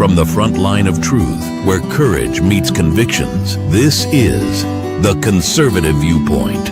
From the front line of truth, where courage meets convictions, this is The Conservative Viewpoint.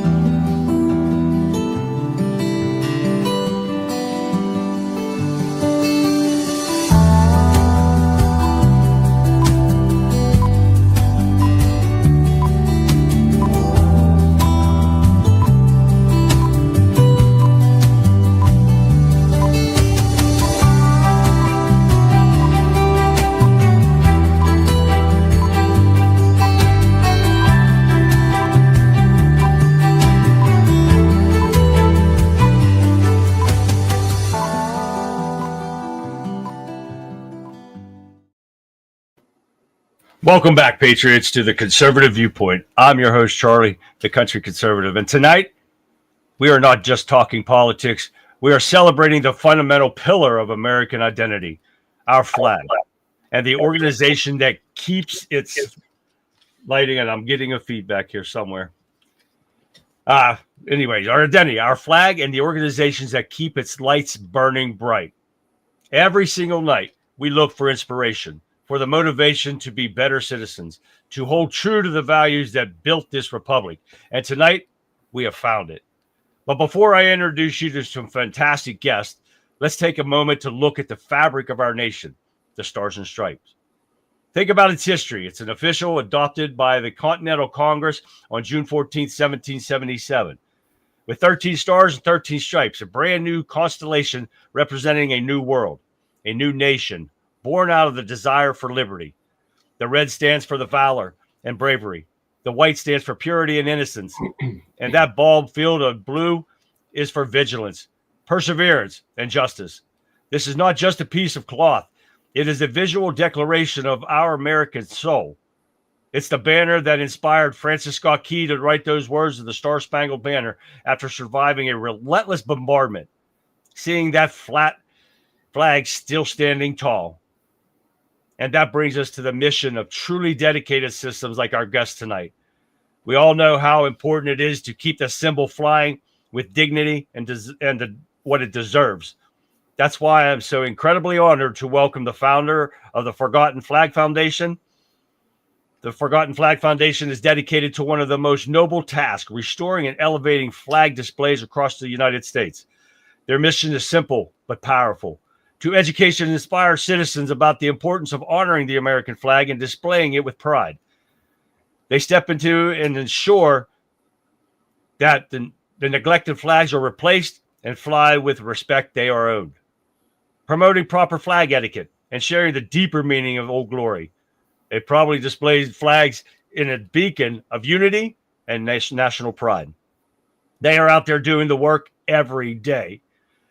Welcome back, Patriots, to the Conservative Viewpoint. I'm your host, Charlie, the Country Conservative. And tonight, we are not just talking politics. We are celebrating the fundamental pillar of American identity, our flag, and the organization that keeps its lighting. And I'm getting a feedback here somewhere. Anyways, our identity, our flag, and the organizations that keep its lights burning bright. Every single night, we look for inspiration, for the motivation to be better citizens, to hold true to the values that built this republic. And tonight, we have found it. But before I introduce you to some fantastic guests, let's take a moment to look at the fabric of our nation, the Stars and Stripes. Think about its history. It's an official adopted by the Continental Congress on June 14, 1777. With 13 stars and 13 stripes, a brand new constellation representing a new world, a new nation, born out of the desire for liberty. The red stands for the valor and bravery. The white stands for purity and innocence. And that bulb field of blue is for vigilance, perseverance, and justice. This is not just a piece of cloth. It is a visual declaration of our American soul. It's the banner that inspired Francis Scott Key to write those words of the Star-Spangled Banner after surviving a relentless bombardment, seeing that flat flag still standing tall. And that brings us to the mission of truly dedicated systems like our guest tonight. We all know how important it is to keep the symbol flying with dignity and what it deserves. That's why I'm so incredibly honored to welcome the founder of the Forgotten Flag Foundation. The Forgotten Flag Foundation is dedicated to one of the most noble tasks, restoring and elevating flag displays across the United States. Their mission is simple but powerful: to educate and inspire citizens about the importance of honoring the American flag and displaying it with pride. They step into and ensure that the neglected flags are replaced and fly with respect they are owed. Promoting proper flag etiquette and sharing the deeper meaning of Old Glory. It probably displays flags in a beacon of unity and national pride. They are out there doing the work every day.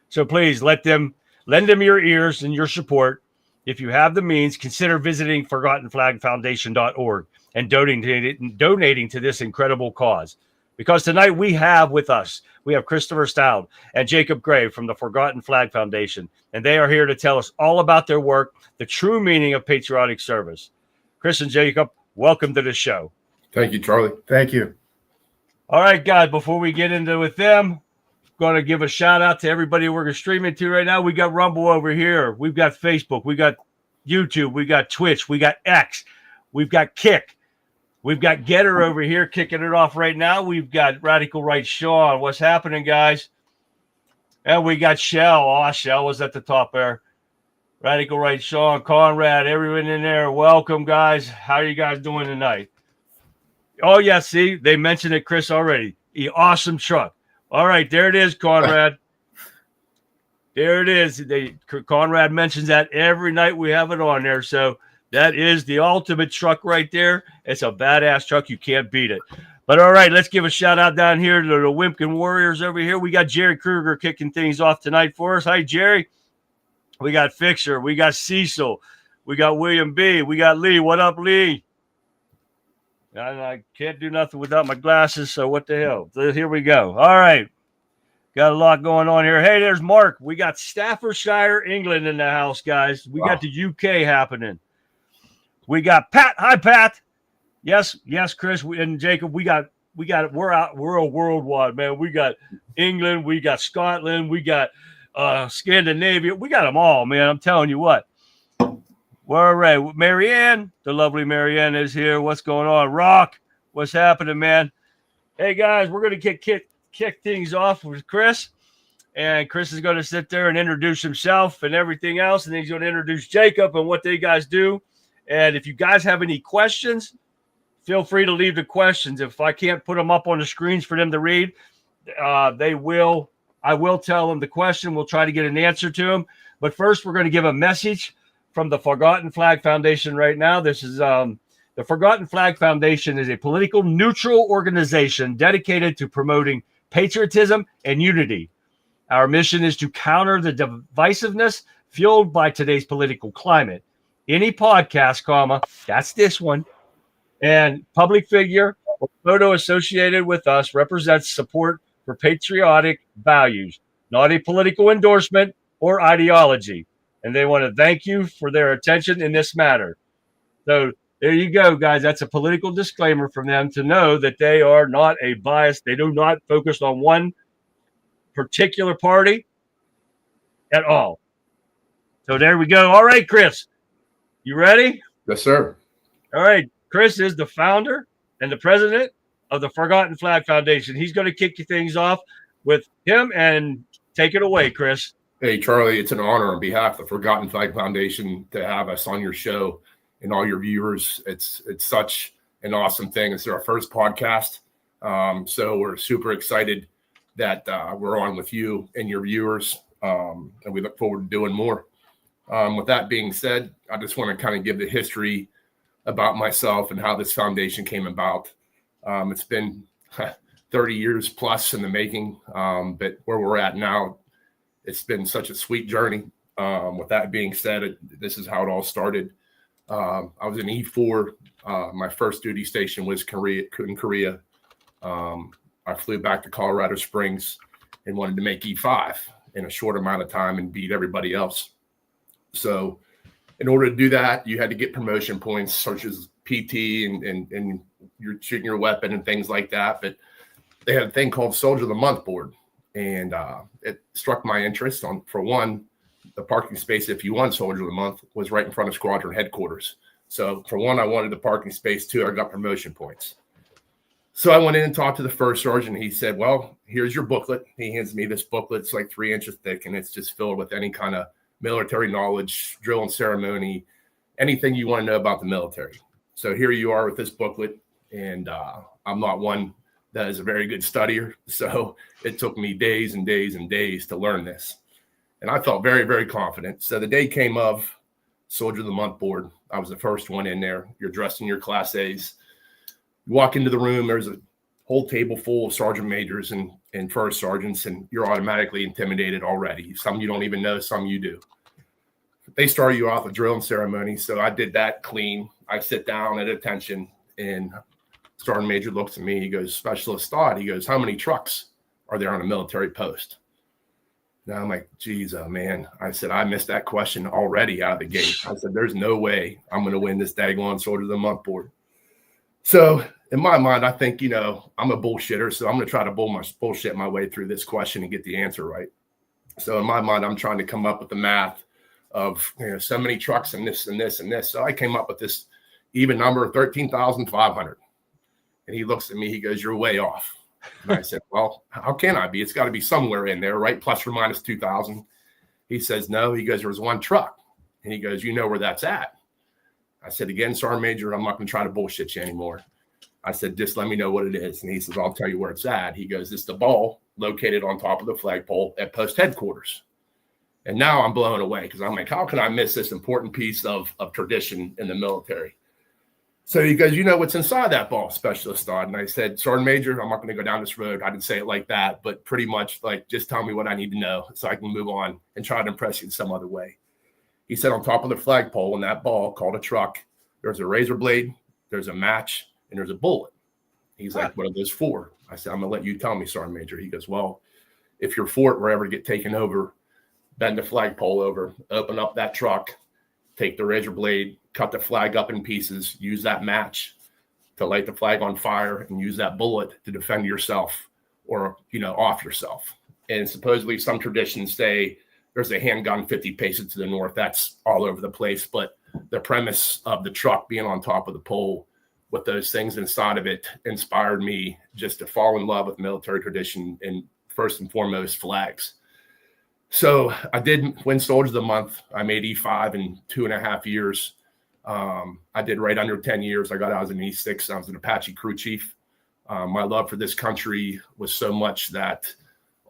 So please lend them your ears and your support. If you have the means, consider visiting ForgottenFlagFoundation.org and donating to this incredible cause. Because tonight we have Christopher Stout and Jacob Gray from the Forgotten Flag Foundation, and they are here to tell us all about their work, the true meaning of patriotic service. Chris and Jacob, welcome to the show. Thank you, Charlie. Thank you. All right, guys, before we get into with them, going to give a shout out to everybody we're streaming to right now. We got Rumble over here. We've got Facebook. We got YouTube. We got Twitch. We got X. We've got Kick. We've got Getter over here kicking it off right now. We've got Radical Right Sean. What's happening, guys? And we got Shell. Oh, Shell was at the top there. Radical Right Sean, Conrad, everyone in there. Welcome, guys. How are you guys doing tonight? Oh, yeah, see, they mentioned it, Chris, already. The awesome truck. All right, there it is, Conrad. There it is. Conrad mentions that every night we have it on there. So that is the ultimate truck right there. It's a badass truck. You can't beat it. But all right, let's give a shout out down here to the Wimpkin Warriors over here. We got Jerry Kruger kicking things off tonight for us. Hi, Jerry. We got Fixer. We got Cecil. We got William B. We got Lee. What up, Lee? I can't do nothing without my glasses, so what the hell? Here we go. All right. Got a lot going on here. Hey, there's Mark. We got Staffordshire, England in the house, guys. We got the UK happening. We got Pat. Hi, Pat. Yes, Chris and Jacob. We're a worldwide, man. We got England, we got Scotland, we got Scandinavia. We got them all, man. I'm telling you what. Well, all right. Marianne, the lovely Marianne is here. What's going on? Rock, what's happening, man? Hey, guys, we're going to kick things off with Chris. And Chris is going to sit there and introduce himself and everything else. And then he's going to introduce Jacob and what they guys do. And if you guys have any questions, feel free to leave the questions. If I can't put them up on the screens for them to read, I will tell them the question. We'll try to get an answer to them. But first, we're going to give a message from the Forgotten Flag Foundation right now. This is the Forgotten Flag Foundation is a political neutral organization dedicated to promoting patriotism and unity. Our mission is to counter the divisiveness fueled by today's political climate. Any podcast, that's this one, and public figure or photo associated with us represents support for patriotic values, not a political endorsement or ideology. And they want to thank you for their attention in this matter. So there you go, guys. That's a political disclaimer from them to know that they are not a bias. They do not focus on one particular party at all. So there we go. All right, Chris, you ready? Yes, sir. All right. Chris is the founder and the president of the Forgotten Flag Foundation. He's going to kick things off with him and take it away, Chris. Hey, Charlie, it's an honor on behalf of the Forgotten Flag Foundation to have us on your show and all your viewers. It's such an awesome thing. It's our first podcast. So we're super excited that we're on with you and your viewers, and we look forward to doing more. With that being said, I just want to kind of give the history about myself and how this foundation came about. It's been 30 years plus in the making, but where we're at now, it's been such a sweet journey. With that being said, this is how it all started. I was in E4. My first duty station was in Korea. I flew back to Colorado Springs and wanted to make E5 in a short amount of time and beat everybody else. So in order to do that, you had to get promotion points such as PT and you're shooting your weapon and things like that. But they had a thing called Soldier of the Month board. And it struck my interest for one, the parking space, if you won Soldier of the Month, was right in front of squadron headquarters. So for one, I wanted the parking space. Two, I got promotion points. So I went in and talked to the first sergeant. He said, well, here's your booklet. He hands me this booklet. It's like 3 inches thick, and it's just filled with any kind of military knowledge, drill and ceremony, anything you want to know about the military. So here you are with this booklet, and I'm not one that is a very good studier. So it took me days and days and days to learn this. And I felt very, very confident. So the day came of Soldier of the Month board. I was the first one in there. You're dressed in your Class A's. You walk into the room, there's a whole table full of sergeant majors and first sergeants, and you're automatically intimidated already. Some you don't even know, some you do. They start you off with drill and ceremony. So I did that clean. I sit down at attention, and Sergeant Major looks at me. He goes, Specialist Todd. He goes, how many trucks are there on a military post? Now I'm like, geez, oh man. I said, I missed that question already out of the gate. I said, there's no way I'm going to win this daggone Soldier of the Month board. So in my mind, I think, I'm a bullshitter. So I'm going to try to bullshit my way through this question and get the answer right. So in my mind, I'm trying to come up with the math of, so many trucks and this and this and this. So I came up with this even number of 13,500. And he looks at me, he goes, you're way off. And I said, well, how can I be? It's got to be somewhere in there, right? Plus or minus 2,000. He says, no. He goes, there was one truck. And he goes, you know where that's at? I said, again, Sergeant Major, I'm not going to try to bullshit you anymore. I said, just let me know what it is. And he says, I'll tell you where it's at. He goes, it's the ball located on top of the flagpole at post headquarters. And now I'm blown away because I'm like, how can I miss this important piece of tradition in the military? So he goes, you know what's inside that ball, Specialist Todd? And I said, Sergeant Major, I'm not going to go down this road. I didn't say it like that, but pretty much like, just tell me what I need to know so I can move on and try to impress you in some other way. He said, on top of the flagpole in that ball called a truck, there's a razor blade, there's a match, and there's a bullet. He's like, what are those for? I said, I'm going to let you tell me, Sergeant Major. He goes, well, if your fort were ever to get taken over, bend the flagpole over, open up that truck, take the razor blade, cut the flag up in pieces, use that match to light the flag on fire, and use that bullet to defend yourself or, off yourself. And supposedly some traditions say there's a handgun 50 paces to the north. That's all over the place. But the premise of the truck being on top of the pole with those things inside of it inspired me just to fall in love with military tradition and first and foremost flags. So I did win Soldier of the Month. I made E5 in 2.5 years. I did right under 10 years. I got out as an E6. I was an Apache crew chief. My love for this country was so much that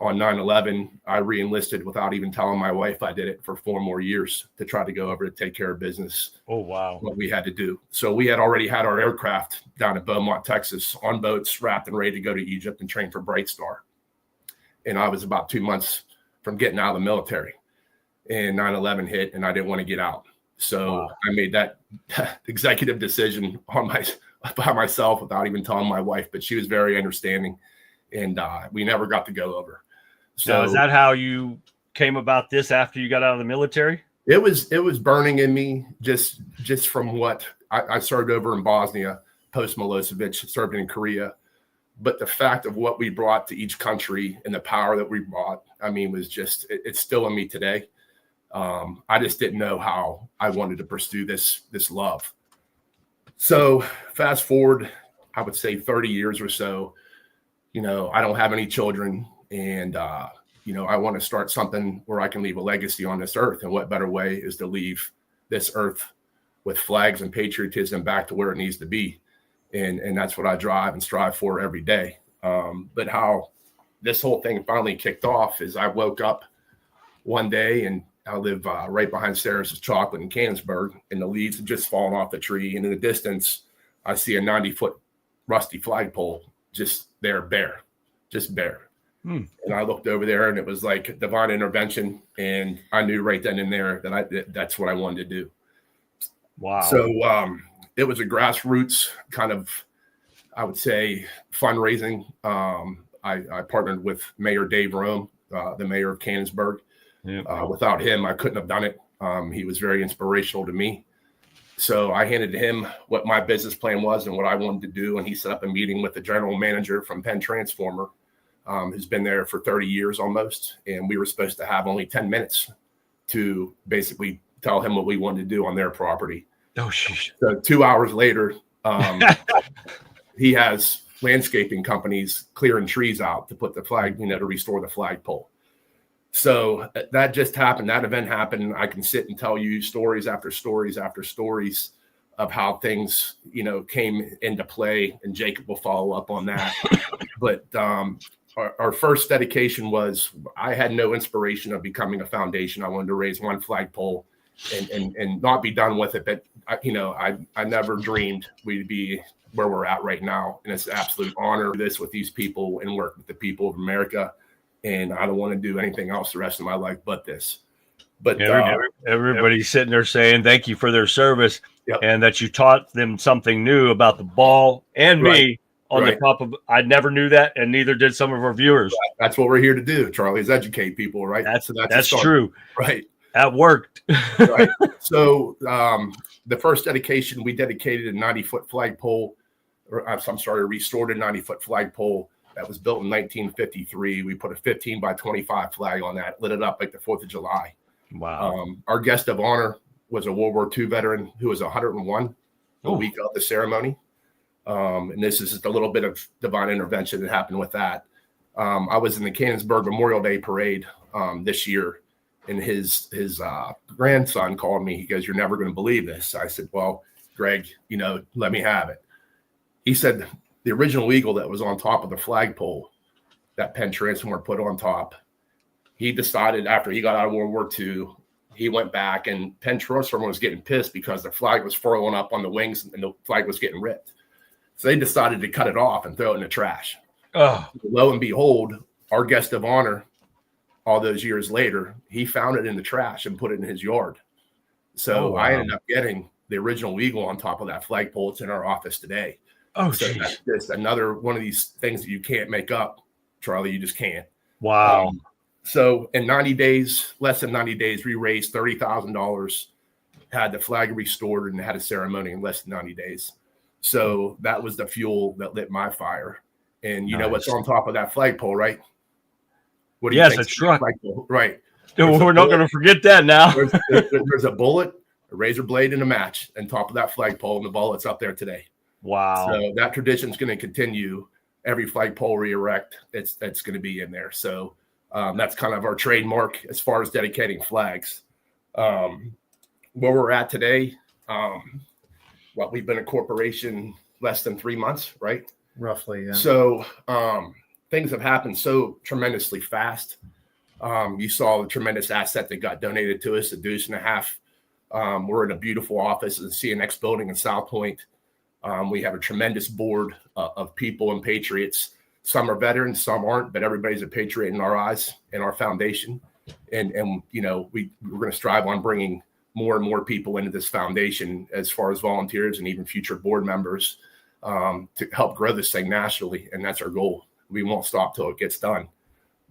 on 9/11, I re-enlisted without even telling my wife I did it for 4 more years to try to go over to take care of business. Oh, wow. What we had to do. So we had already had our aircraft down at Beaumont, Texas on boats wrapped and ready to go to Egypt and train for Bright Star. And I was about 2 months from getting out of the military, and 9/11 hit and I didn't want to get out. So I made that executive decision by myself without even telling my wife, but she was very understanding, and we never got to go over. So now, is that how you came about this after you got out of the military? It was burning in me just from what I served over in Bosnia, post Milosevic, served in Korea. But the fact of what we brought to each country and the power that we brought, I mean, was just, it's still in me today. I just didn't know how I wanted to pursue this love. So fast forward, I would say 30 years or so, you know, I don't have any children, and, you know, I want to start something where I can leave a legacy on this earth. And what better way is to leave this earth with flags and patriotism back to where it needs to be. And that's what I drive and strive for every day. But how this whole thing finally kicked off is I woke up one day, and I live right behind Sarah's Chocolate in Canonsburg, and the leaves had just fallen off the tree. And in the distance, I see a 90-foot rusty flagpole just there, bare. And I looked over there, and it was like divine intervention. And I knew right then and there that that's what I wanted to do. Wow. So it was a grassroots kind of, I would say, fundraising. I partnered with Mayor Dave Rome, the mayor of Canonsburg. Yeah. Without him, I couldn't have done it. He was very inspirational to me. So I handed to him what my business plan was and what I wanted to do. And he set up a meeting with the general manager from Penn Transformer, who's been there for 30 years almost. And we were supposed to have only 10 minutes to basically tell him what we wanted to do on their property. Oh, sheesh. So 2 hours later, he has landscaping companies clearing trees out to put the flag, you know, to restore the flagpole. So that just happened. That event happened. I can sit and tell you stories after stories after stories of how things, you know, came into play, and Jacob will follow up on that. But our first dedication was, I had no inspiration of becoming a foundation. I wanted to raise one flagpole and not be done with it. But I never dreamed we'd be where we're at right now. And it's an absolute honor to do this with these people and work with the people of America. And I don't want to do anything else the rest of my life but this. But everybody's sitting there saying thank you for their service, yep. And that you taught them something new about the ball and me on the top of. I never knew that, and neither did some of our viewers. That's what we're here to do, Charlie, is educate people, right? That's true, right? That worked. Right. So the first dedication, we dedicated a 90-foot flagpole. Restored a 90-foot flagpole that was built in 1953. We put a 15 by 25 flag on that, lit it up like the 4th of July. Wow. Our guest of honor was a World War II veteran who was 101 a week of the ceremony. And this is just a little bit of divine intervention that happened with that. I was in the Canonsburg Memorial Day Parade this year, and his grandson called me. He goes, "You're never going to believe this." I said, "Well, Greg, let me have it." He said, the original eagle that was on top of the flagpole that Penn Transformer put on top, he decided after he got out of World War II, he went back, and Penn Transformer was getting pissed because the flag was furling up on the wings and the flag was getting ripped. So they decided to cut it off and throw it in the trash. Oh. Lo and behold, our guest of honor, all those years later, he found it in the trash and put it in his yard. So I ended up getting the original eagle on top of that flagpole. It's in our office today. Oh, so that's just another one of these things that you can't make up, Charlie. You just can't. Wow. So in 90 days, less than 90 days, we raised $30,000, had the flag restored, and had a ceremony in less than 90 days. So that was the fuel that lit my fire. And you know what's on top of that flagpole, right? What do you think? It's a truck. Right. We're not going to forget that now. there's a bullet a razor blade and a match on top of that flagpole, and the ball that's up there today. Wow. So that tradition is going to continue. Every flagpole we erect, it's going to be in there. So that's kind of our trademark as far as dedicating flags. Where we're at today, we've been a corporation less than 3 months, right? Roughly, yeah. So things have happened so tremendously fast. You saw the tremendous asset that got donated to us, $1.5 million. We're in a beautiful office in the CNX building in South Point. We have a tremendous board of people and patriots. Some are veterans, some aren't, but everybody's a patriot in our eyes, in our foundation. And you know, we're going to strive on bringing more and more people into this foundation as far as volunteers and even future board members to help grow this thing nationally. And that's our goal. We won't stop till it gets done.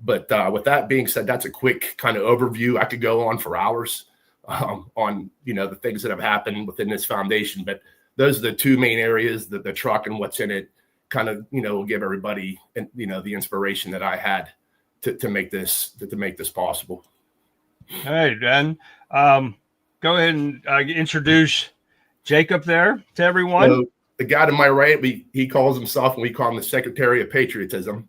But with that being said, that's a quick kind of overview. I could go on for hours on, you know, the things that have happened within this foundation. But those are the two main areas, the truck and what's in it, kind of, you know, give everybody, you know, the inspiration that I had to make this possible. All right, Ben. Go ahead and introduce Jacob there to everyone. So the guy to my right, he calls himself, and we call him the Secretary of Patriotism.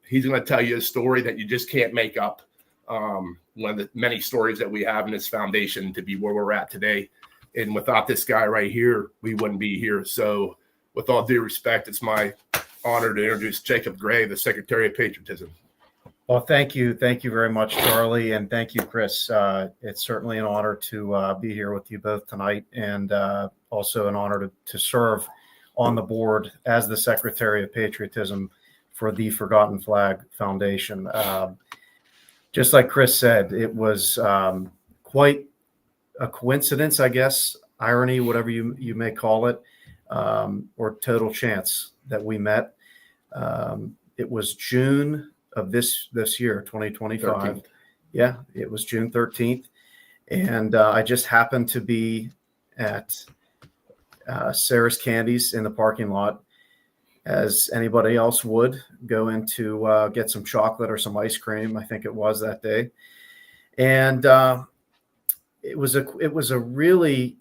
He's going to tell you a story that you just can't make up. One of the many stories that we have in this foundation to be where we're at today. And without this guy right here, we wouldn't be here. So with all due respect, it's my honor to introduce Jacob Gray, the Secretary of Patriotism. Well, thank you. Thank you very much, Charlie. And thank you, Chris. It's certainly an honor to be here with you both tonight, and also an honor to serve on the board as the Secretary of Patriotism for the Forgotten Flag Foundation. Just like Chris said, it was quite a coincidence, I guess, irony, whatever you may call it, or total chance that we met. It was June of this year, 2025. 13th. Yeah, it was June 13th. And I just happened to be at Sarah's Candies in the parking lot, as anybody else would, go in to get some chocolate or some ice cream, I think it was that day. And it was a really,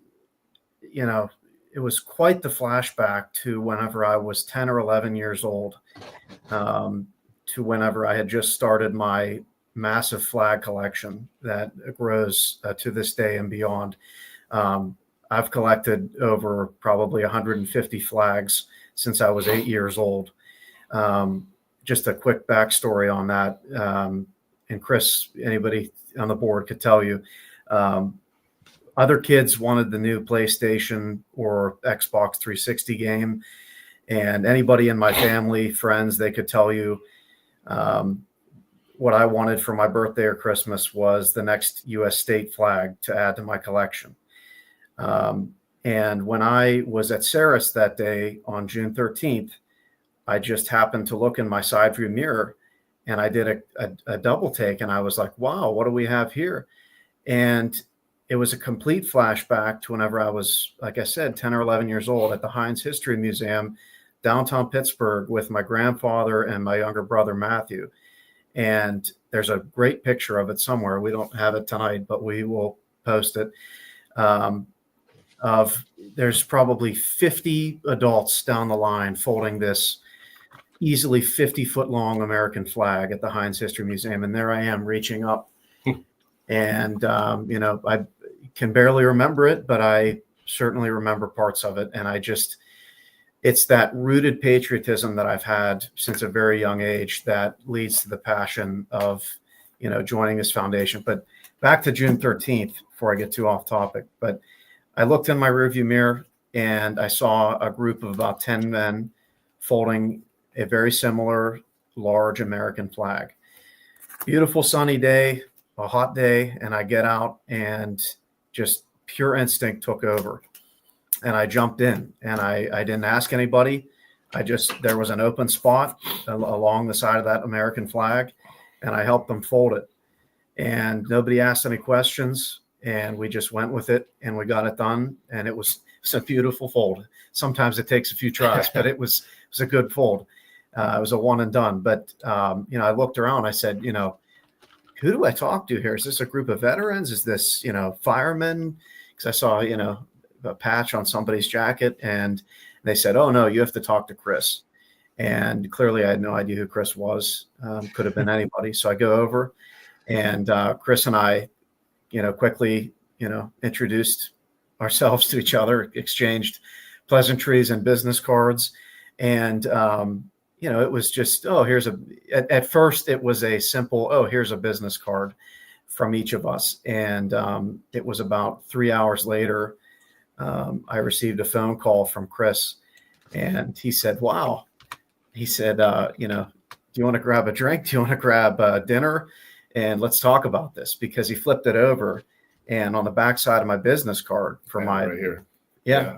you know, it was quite the flashback to whenever I was 10 or 11 years old, to whenever I had just started my massive flag collection that grows to this day and beyond. I've collected over probably 150 flags since I was 8 years old. Just a quick backstory on that. And Chris, anybody on the board could tell you, other kids wanted the new PlayStation or Xbox 360 game. And anybody in my family, friends, they could tell you what I wanted for my birthday or Christmas was the next U.S. state flag to add to my collection. And when I was at Sarah's that day on June 13th, I just happened to look in my side view mirror, and I did a double take, and I was like, wow, what do we have here? And it was a complete flashback to whenever I was, like I said, 10 or 11 years old at the Heinz History Museum, downtown Pittsburgh, with my grandfather and my younger brother, Matthew. And there's a great picture of it somewhere. We don't have it tonight, but we will post it. There's probably 50 adults down the line folding this easily 50-foot long American flag at the Heinz History Museum. And there I am reaching up. And, you know, I can barely remember it, but I certainly remember parts of it. And it's that rooted patriotism that I've had since a very young age that leads to the passion of, you know, joining this foundation. But back to June 13th, before I get too off topic, but I looked in my rearview mirror and I saw a group of about 10 men folding a very similar large American flag. Beautiful sunny day, a hot day, and I get out and just pure instinct took over. And I jumped in, and I didn't ask anybody. There was an open spot along the side of that American flag, and I helped them fold it. And nobody asked any questions, and we just went with it, and we got it done. And it was a beautiful fold. Sometimes it takes a few tries, but it was a good fold. It was a one and done. But, you know, I looked around, I said, you know, who do I talk to here? Is this a group of veterans? Is this, you know, firemen? because I saw, a patch on somebody's jacket, and they said, "Oh no, you have to talk to Chris." And clearly I had no idea who Chris was. Could have been anybody. So I go over, and Chris and I, quickly, introduced ourselves to each other, exchanged pleasantries and business cards. And, it was just, at first it was a simple, here's a business card from each of us. And it was about 3 hours later, I received a phone call from Chris, and he said, "Wow." He said, do you want to grab a drink? Do you want to grab dinner? And let's talk about this, because he flipped it over. And on the backside of my business card for right here.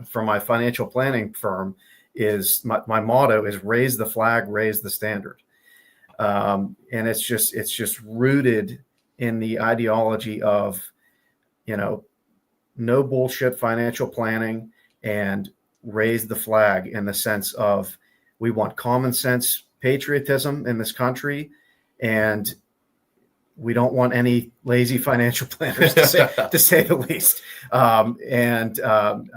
For my financial planning firm is my motto is raise the flag, raise the standard. And it's just rooted in the ideology of, no bullshit financial planning, and raise the flag in the sense of we want common sense patriotism in this country, and we don't want any lazy financial planners to say the least. I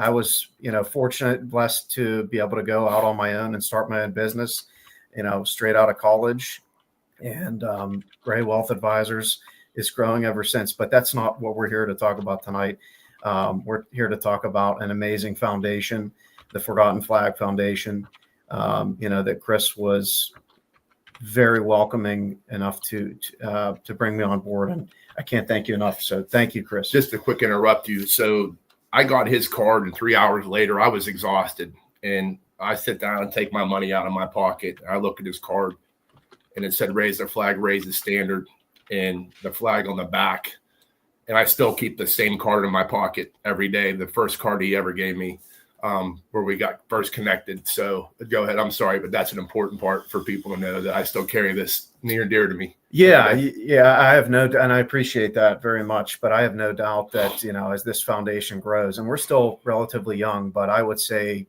was, fortunate, blessed to be able to go out on my own and start my own business, straight out of college. And Gray Wealth Advisors is growing ever since. But that's not what we're here to talk about tonight. We're here to talk about an amazing foundation, the Forgotten Flag Foundation. That Chris was very welcoming enough to bring me on board, and I can't thank you enough. So thank you, Chris. Just to quick interrupt you. So I got his card, and 3 hours later, I was exhausted, and I sit down and take my money out of my pocket. I look at his card, and it said, "Raise the flag, raise the standard," and the flag on the back. And I still keep the same card in my pocket every day. The first card he ever gave me, where we got first connected. So go ahead. I'm sorry, but that's an important part for people to know that I still carry this near and dear to me. Yeah. I have and I appreciate that very much, but I have no doubt that, as this foundation grows, and we're still relatively young, but I would say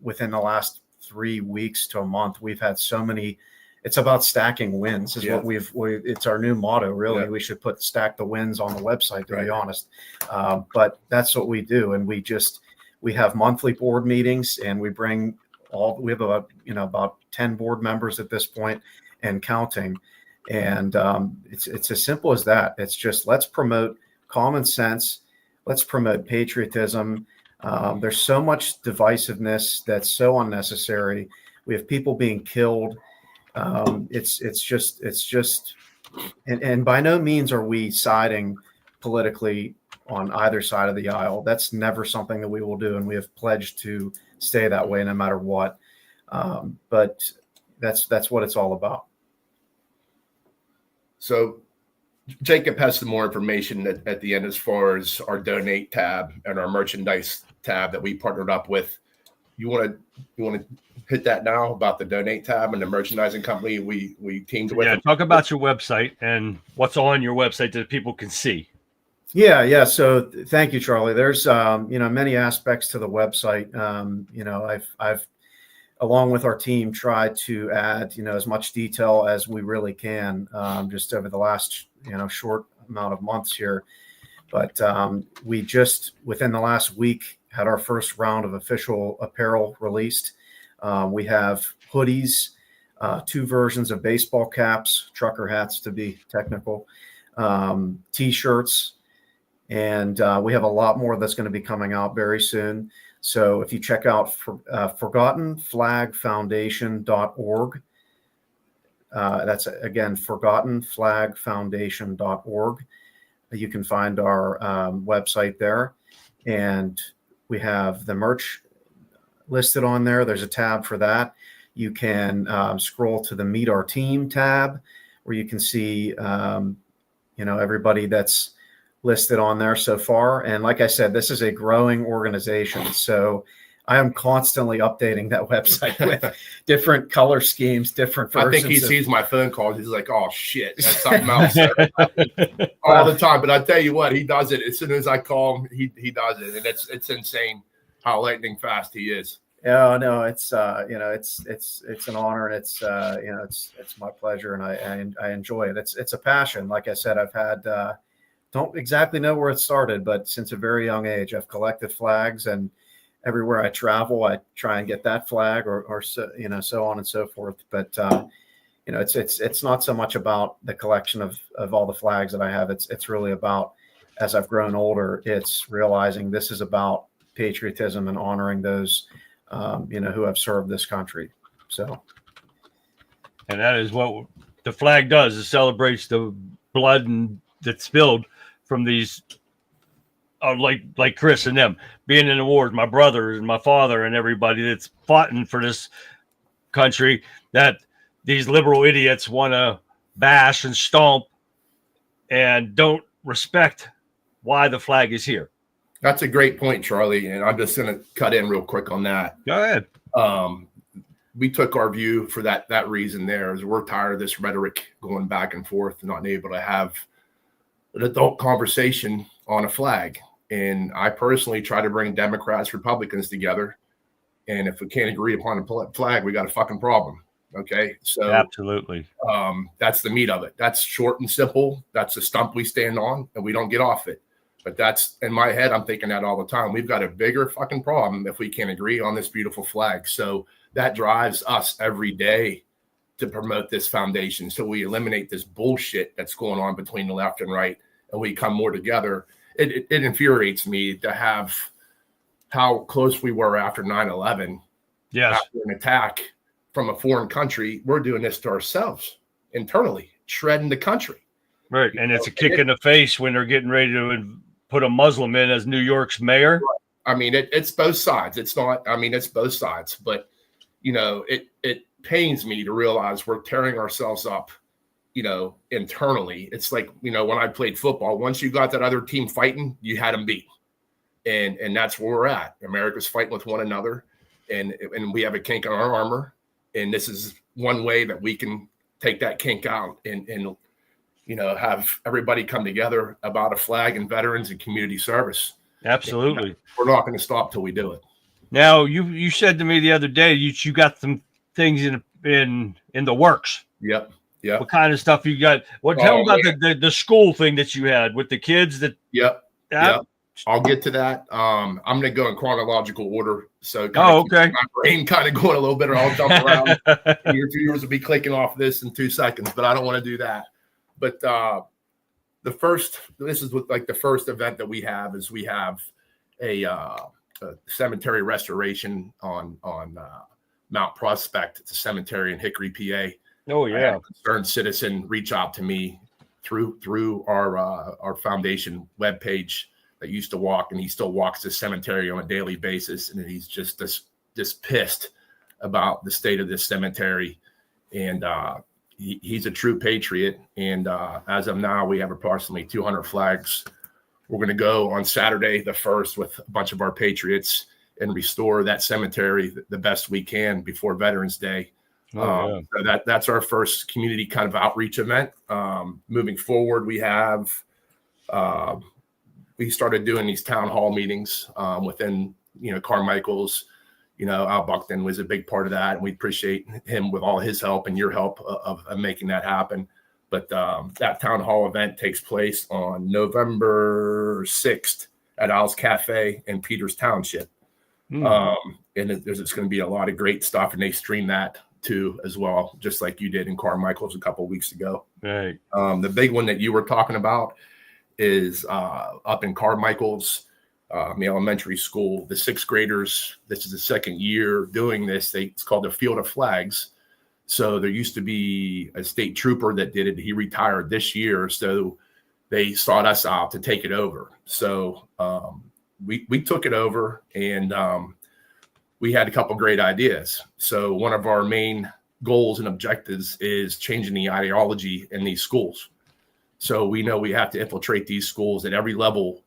within the last 3 weeks to a month, we've had so many. It's about stacking wins is what it's our new motto, really. Yeah. We should stack the wins on the website, to be honest. But that's what we do. And we have monthly board meetings, and we have about 10 board members at this point and counting. And it's as simple as that. It's just, let's promote common sense. Let's promote patriotism. There's so much divisiveness that's so unnecessary. We have people being killed. It's just, and by no means are we siding politically on either side of the aisle. That's never something that we will do, and we have pledged to stay that way no matter what. But that's what it's all about. So Jacob has some more information at the end as far as our donate tab and our merchandise tab that we partnered up with. You want to hit that now about the donate tab and the merchandising company we teamed with? Yeah, talk about your website and what's on your website that people can see. Yeah. So thank you, Charlie. There's many aspects to the website. I've along with our team tried to add as much detail as we really can just over the last short amount of months here. But we just within the last week had our first round of official apparel released. We have hoodies, 2 versions of baseball caps, trucker hats to be technical, T-shirts, and we have a lot more that's going to be coming out very soon. So if you check out ForgottenFlagFoundation.org, that's again ForgottenFlagFoundation.org. You can find our website there, and we have the merch listed on there. There's a tab for that. You can scroll to the Meet Our Team tab, where you can see everybody that's listed on there so far. And like I said, this is a growing organization, so I am constantly updating that website with different color schemes, different versions. I think he sees my phone calls. He's like, "Oh shit, that's something else." All the time. But I tell you what, he does it as soon as I call him. He does it, and it's insane how lightning fast he is. Oh no, it's it's an honor, and it's it's my pleasure, and I enjoy it. It's a passion. Like I said, I've had don't exactly know where it started, but since a very young age, I've collected flags, and everywhere I travel, I try and get that flag or so, so on and so forth. But, it's not so much about the collection of all the flags that I have. It's really about, as I've grown older, it's realizing this is about patriotism and honoring those, who have served this country. So. And that is what the flag does. It celebrates the blood that's spilled from these, like Chris and them being in the wars, my brother and my father and everybody that's fought for this country, that these liberal idiots want to bash and stomp and don't respect why the flag is here. That's a great point, Charlie. And I'm just going to cut in real quick on that. Go ahead. We took our view for that reason there, is we're tired of this rhetoric going back and forth and not able to have an adult conversation on a flag. And I personally try to bring Democrats, Republicans together. And if we can't agree upon a flag, we got a fucking problem. Okay. So absolutely. That's the meat of it. That's short and simple. That's the stump we stand on, and we don't get off it. But that's in my head. I'm thinking that all the time. We've got a bigger fucking problem if we can't agree on this beautiful flag. So that drives us every day to promote this foundation. So we eliminate this bullshit that's going on between the left and right, and we come more together. It infuriates me to have how close we were after 9/11. Yes. After an attack from a foreign country, we're doing this to ourselves internally, shredding the country. Right. And it's a kick in the face when they're getting ready to put a Muslim in as New York's mayor. I mean, it's both sides. It's both sides. But, it pains me to realize we're tearing ourselves up, internally. It's like, when I played football, once you got that other team fighting, you had them beat. And that's where we're at. America's fighting with one another, and we have a kink in our armor. And this is one way that we can take that kink out and have everybody come together about a flag and veterans and community service. Absolutely. And we're not going to stop till we do it. Now, you said to me the other day, you got some things in the works. Yep. What kind of stuff you got? Tell me about the school thing that you had with the kids that. Yep. I'll get to that. I'm going to go in chronological order. So okay. My brain kind of going a little bit, or I'll jump around. And your viewers will be clicking off this in 2 seconds, but I don't want to do that. But this is like the first event that we have a cemetery restoration on Mount Prospect. It's a cemetery in Hickory, PA. Oh yeah. A concerned citizen reach out to me through our foundation webpage that used to walk, and he still walks this cemetery on a daily basis, and he's just this pissed about the state of this cemetery. And he's a true patriot. And as of now, we have approximately 200 flags. We're going to go on Saturday, the 1st, with a bunch of our patriots and restore that cemetery the best we can before Veterans Day. So that's our first community kind of outreach event. Moving forward, we started doing these town hall meetings within, Carmichael's. Al Buckton was a big part of that, and we appreciate him with all his help and your help of making that happen. But that town hall event takes place on November 6th at Al's Cafe in Peters Township. And there's going to be a lot of great stuff, and they stream that too as well, just like you did in Carmichael's a couple of weeks ago. Right. The big one that you were talking about is up in Carmichael's, the elementary school. The 6th graders, this is the second year doing this. It's called the Field of Flags. So there used to be a state trooper that did it. He retired this year, so they sought us out to take it over. So we took it over, and we had a couple great ideas. So one of our main goals and objectives is changing the ideology in these schools. So we know we have to infiltrate these schools at every level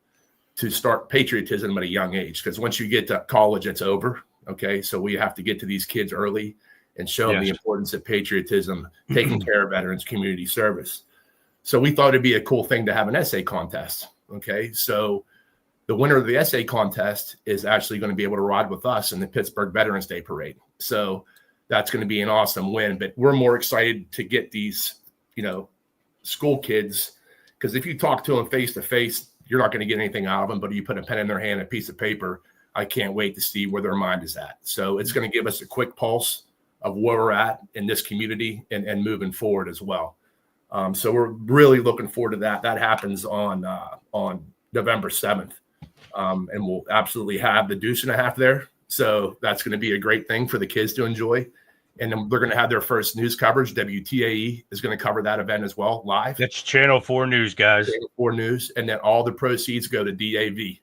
to start patriotism at a young age, because once you get to college, it's over. Okay. So we have to get to these kids early and show them the importance of patriotism, taking care of veterans, community service. So we thought it'd be a cool thing to have an essay contest. Okay. So the winner of the essay contest is actually going to be able to ride with us in the Pittsburgh Veterans Day Parade. So that's going to be an awesome win. But we're more excited to get these, school kids Because if you talk to them face to face, you're not going to get anything out of them. But if you put a pen in their hand, a piece of paper, I can't wait to see where their mind is at. So it's going to give us a quick pulse of where we're at in this community and moving forward as well. So we're really looking forward to that. That happens on November 7th. And we'll absolutely have the Deuce and a Half there. So that's going to be a great thing for the kids to enjoy. And then they're going to have their first news coverage. WTAE is going to cover that event as well, live. That's Channel 4 News, guys. Channel 4 News. And then all the proceeds go to DAV.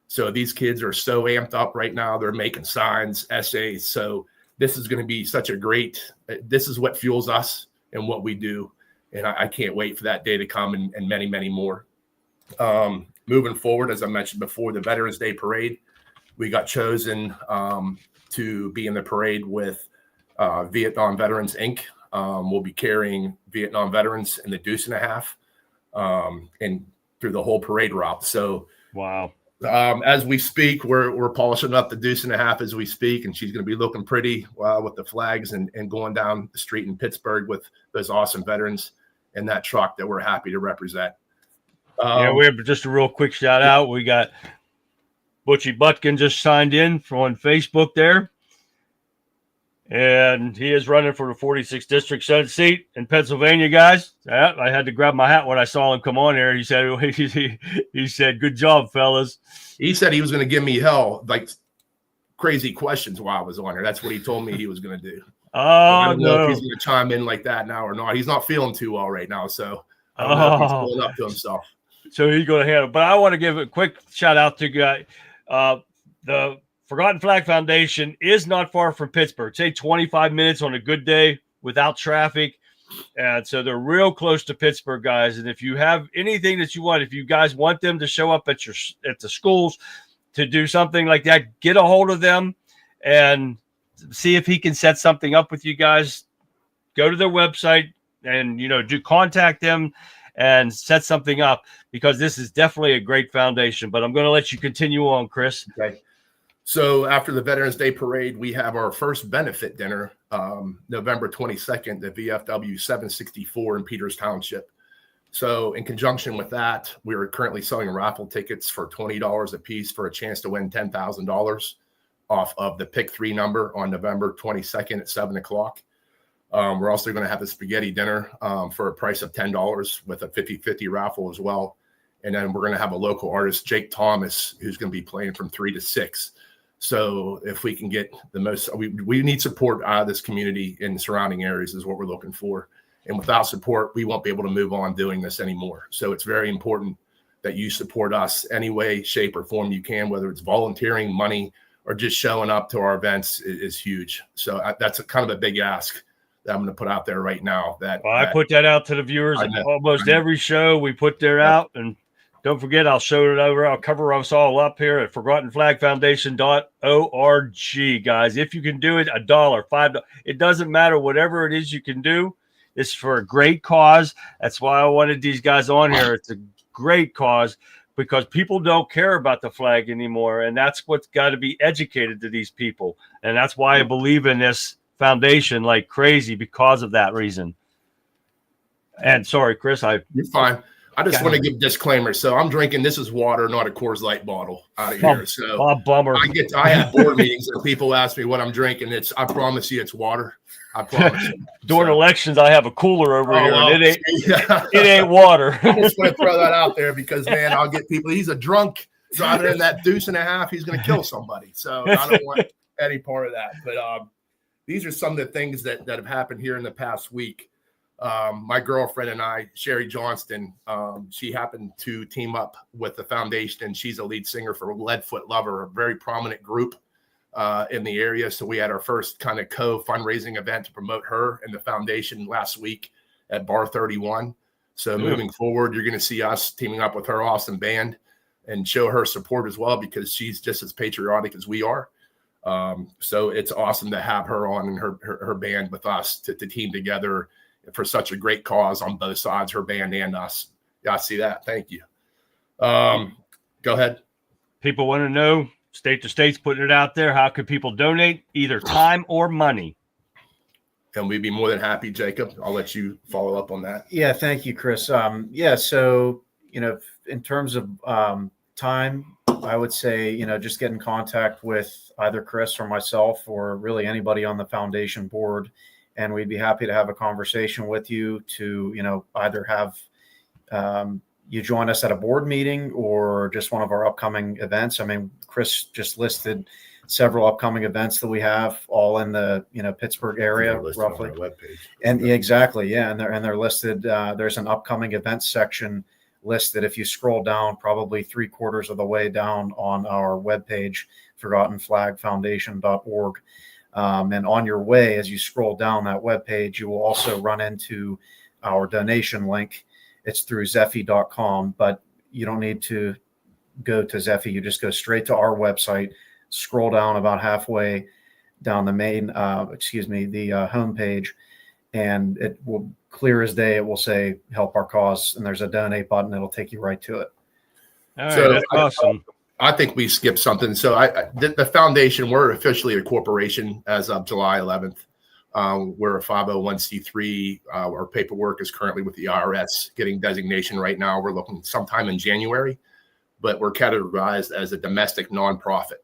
So these kids are so amped up right now. They're making signs, essays. So this is going to be such a great – this is what fuels us and what we do. And I can't wait for that day to come and many, many more. Moving forward, as I mentioned before, the Veterans Day Parade, we got chosen to be in the parade with Vietnam Veterans, Inc. We'll be carrying Vietnam veterans in the Deuce and a Half and through the whole parade route. So, wow. As we speak, we're polishing up the Deuce and a Half as we speak, and she's going to be looking pretty with the flags and going down the street in Pittsburgh with those awesome veterans in that truck that we're happy to represent. We have just a real quick shout out. We got Butchie Butkin just signed in on Facebook there. And he is running for the 46th District Senate seat in Pennsylvania, guys. I had to grab my hat when I saw him come on here. He said, good job, fellas. He said he was going to give me hell, like crazy questions while I was on here. That's what he told me he was going to do. Oh, I don't know no. if he's going to chime in like that now or not. He's not feeling too well right now, so I don't know if he's pulling up to himself. So he's going to handle. But I want to give a quick shout out to the Forgotten Flag Foundation is not far from Pittsburgh. Say 25 minutes on a good day without traffic. And so they're real close to Pittsburgh, guys. And if you have anything that you want, if you guys want them to show up at the schools to do something like that, get a hold of them and see if he can set something up with you guys. Go to their website and, do contact them and set something up, because this is definitely a great foundation. But I'm going to let you continue on, Chris. Okay. So after the Veterans Day Parade, we have our first benefit dinner, November 22nd at VFW 764 in Peters Township. So in conjunction with that, we are currently selling raffle tickets for $20 a piece for a chance to win $10,000 off of the pick 3 number on November 22nd at 7 o'clock. We're also going to have a spaghetti dinner for a price of $10 with a 50-50 raffle as well. And then we're going to have a local artist, Jake Thomas, who's going to be playing from 3 to 6. So if we can get the most, we need support out of this community in the surrounding areas is what we're looking for. And without support, we won't be able to move on doing this anymore. So it's very important that you support us any way, shape, or form you can, whether it's volunteering, money, or just showing up to our events is huge. So that's kind of a big ask that I'm going to put out there right now. I put that out to the viewers at almost every show we put there out. And don't forget, I'll show it over. I'll cover us all up here at ForgottenFlagFoundation.org, guys. If you can do it, $1, $5, it doesn't matter. Whatever it is you can do, it's for a great cause. That's why I wanted these guys on here. It's a great cause because people don't care about the flag anymore, and that's what's got to be educated to these people. And that's why I believe in this foundation like crazy, because of that reason. And sorry, Chris, you're fine. I just want to give a disclaimer. So I'm drinking, this is water, not a Coors Light bottle out of here. So bummer. I have board meetings and people ask me what I'm drinking. I promise you it's water. I promise you. During elections, I have a cooler over here, and it ain't water. I just want to throw that out there because, man, I'll get people. He's a drunk driving in that Deuce and a Half. He's going to kill somebody. So I don't want any part of that. But these are some of the things that have happened here in the past week. My girlfriend and I, Sherry Johnston, she happened to team up with the foundation, and she's a lead singer for Leadfoot Lover, a very prominent group in the area. So we had our first kind of co-fundraising event to promote her and the foundation last week at Bar 31. So moving forward, you're going to see us teaming up with her awesome band and show her support as well, because she's just as patriotic as we are. So it's awesome to have her on and her band with us to team together for such a great cause on both sides, her band and us. Yeah, I see that. Thank you. Go ahead. People want to know, state to state's putting it out there. How could people donate either time or money? And we'd be more than happy, Jacob. I'll let you follow up on that. Yeah, thank you, Chris. So in terms of time, I would say, just get in contact with either Chris or myself or really anybody on the foundation board. And we'd be happy to have a conversation with you to, either have you join us at a board meeting or just one of our upcoming events. I mean, Chris just listed several upcoming events that we have all in the, Pittsburgh area, roughly. On our webpage. And exactly. Yeah. And they're listed. There's an upcoming events section listed. If you scroll down probably 3/4 of the way down on our webpage, forgottenflagfoundation.org. And on your way, as you scroll down that webpage, you will also run into our donation link. It's through Zephy.com, but you don't need to go to Zephy. You just go straight to our website, scroll down about halfway down the main, the homepage, and it will, clear as day, it will say help our cause, and there's a donate button. It'll take you right to it. All right, that's awesome. I think we skipped something. So the foundation, we're officially a corporation as of July 11th. We're a 501c3. Our paperwork is currently with the IRS getting designation right now. We're looking sometime in January, but we're categorized as a domestic nonprofit.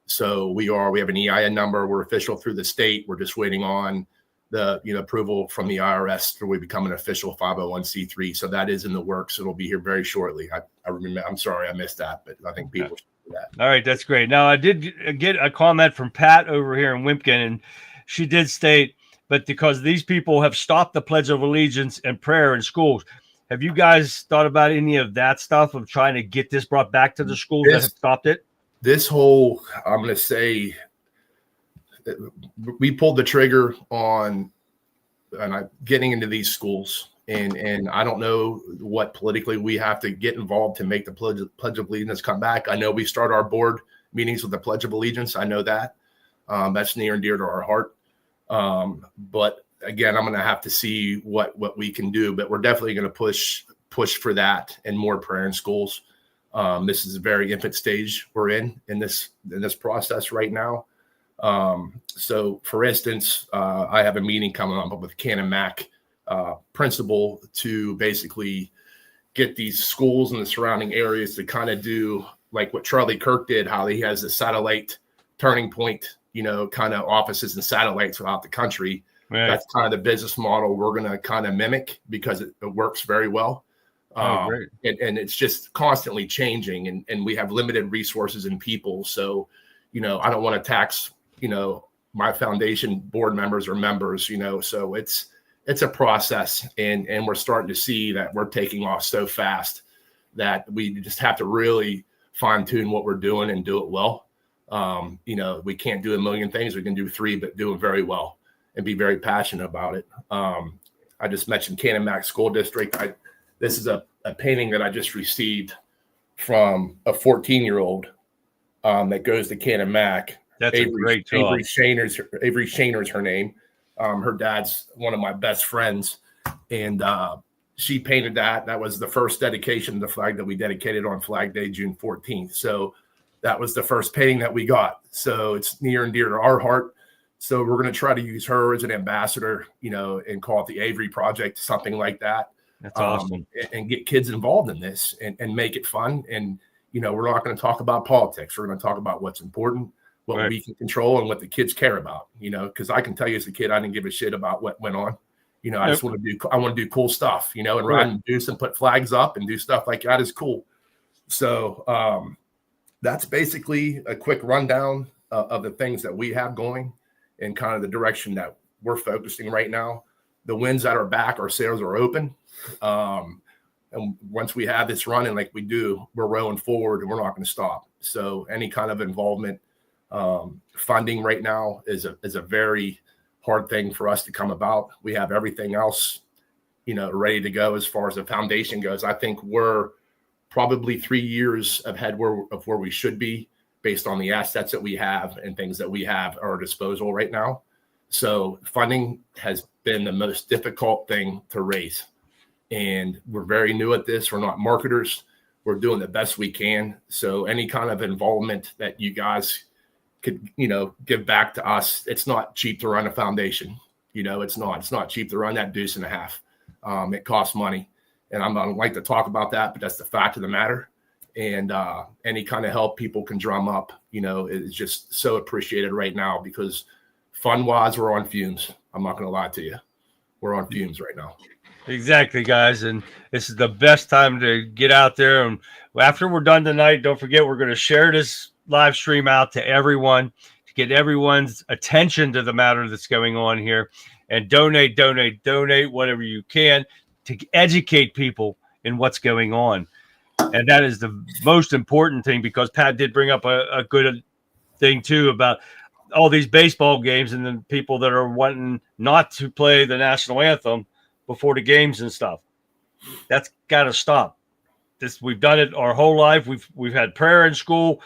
So we have an EIN number. We're official through the state. We're just waiting on the approval from the IRS till we become an official 501c3. So that is in the works. It'll be here very shortly. I remember. I'm sorry I missed that, but I think people should do that. All right, that's great. Now I did get a comment from Pat over here in Wimpkin, and she did state, but because these people have stopped the Pledge of Allegiance and prayer in schools, have you guys thought about any of that stuff of trying to get this brought back to the schools that have stopped it? This whole, I'm going to say, we pulled the trigger on getting into these schools, and I don't know what politically we have to get involved to make the Pledge of Allegiance come back. I know we start our board meetings with the Pledge of Allegiance. I know that. That's near and dear to our heart. But again, I'm going to have to see what we can do, but we're definitely going to push for that and more prayer in schools. This is a very infant stage we're in this process right now. So for instance, I have a meeting coming up with Ken and Mac principal to basically get these schools in the surrounding areas to kind of do like what Charlie Kirk did, how he has a satellite turning point, kind of offices and satellites throughout the country. Right. That's kind of the business model we're going to kind of mimic because it works very well. And it's just constantly changing, and we have limited resources and people. So, I don't want to tax, my foundation board members or members, so it's a process, and we're starting to see that we're taking off so fast that we just have to really fine tune what we're doing and do it well. We can't do a million things. We can do 3, but do it very well and be very passionate about it. I just mentioned Cannon Mac School District. This is a painting that I just received from a 14-year-old that goes to Cannon Mac. That's a great job. Avery Shainer's her name. Her dad's one of my best friends, and she painted that. That was the first dedication of the flag that we dedicated on Flag Day, June 14th. So that was the first painting that we got. So it's near and dear to our heart. So we're going to try to use her as an ambassador, and call it the Avery Project, something like that. That's awesome. And get kids involved in this and make it fun. And, we're not going to talk about politics. We're going to talk about what's important, what we can control, and what the kids care about, because I can tell you as a kid, I didn't give a shit about what went on. I just want to do cool stuff, and ride and do some, put flags up and do stuff like that is cool. So that's basically a quick rundown of the things that we have going and kind of the direction that we're focusing right now. The winds that are back, our sails are open. And once we have this running like we do, we're rowing forward and we're not going to stop. So any kind of involvement, funding right now is a very hard thing for us to come about. We have everything else, ready to go as far as the foundation goes. I think we're probably 3 years ahead of where we should be based on the assets that we have and things that we have at our disposal right now. So funding has been the most difficult thing to raise. And we're very new at this. We're not marketers. We're doing the best we can. So any kind of involvement that you guys could, give back to us, it's not cheap to run a foundation. It's not cheap to run that $1.50. It costs money. And I don't like to talk about that, but that's the fact of the matter. And any kind of help people can drum up, is just so appreciated right now, because fun-wise, we're on fumes. I'm not going to lie to you. We're on fumes right now. Exactly, guys. And this is the best time to get out there. And after we're done tonight, don't forget, we're going to share this live stream out to everyone to get everyone's attention to the matter that's going on here, and donate whatever you can to educate people in what's going on. And that is the most important thing, because Pat did bring up a good thing too about all these baseball games and then people that are wanting not to play the national anthem before the games and stuff. That's got to stop. We've done it our whole life. We've had prayer in school,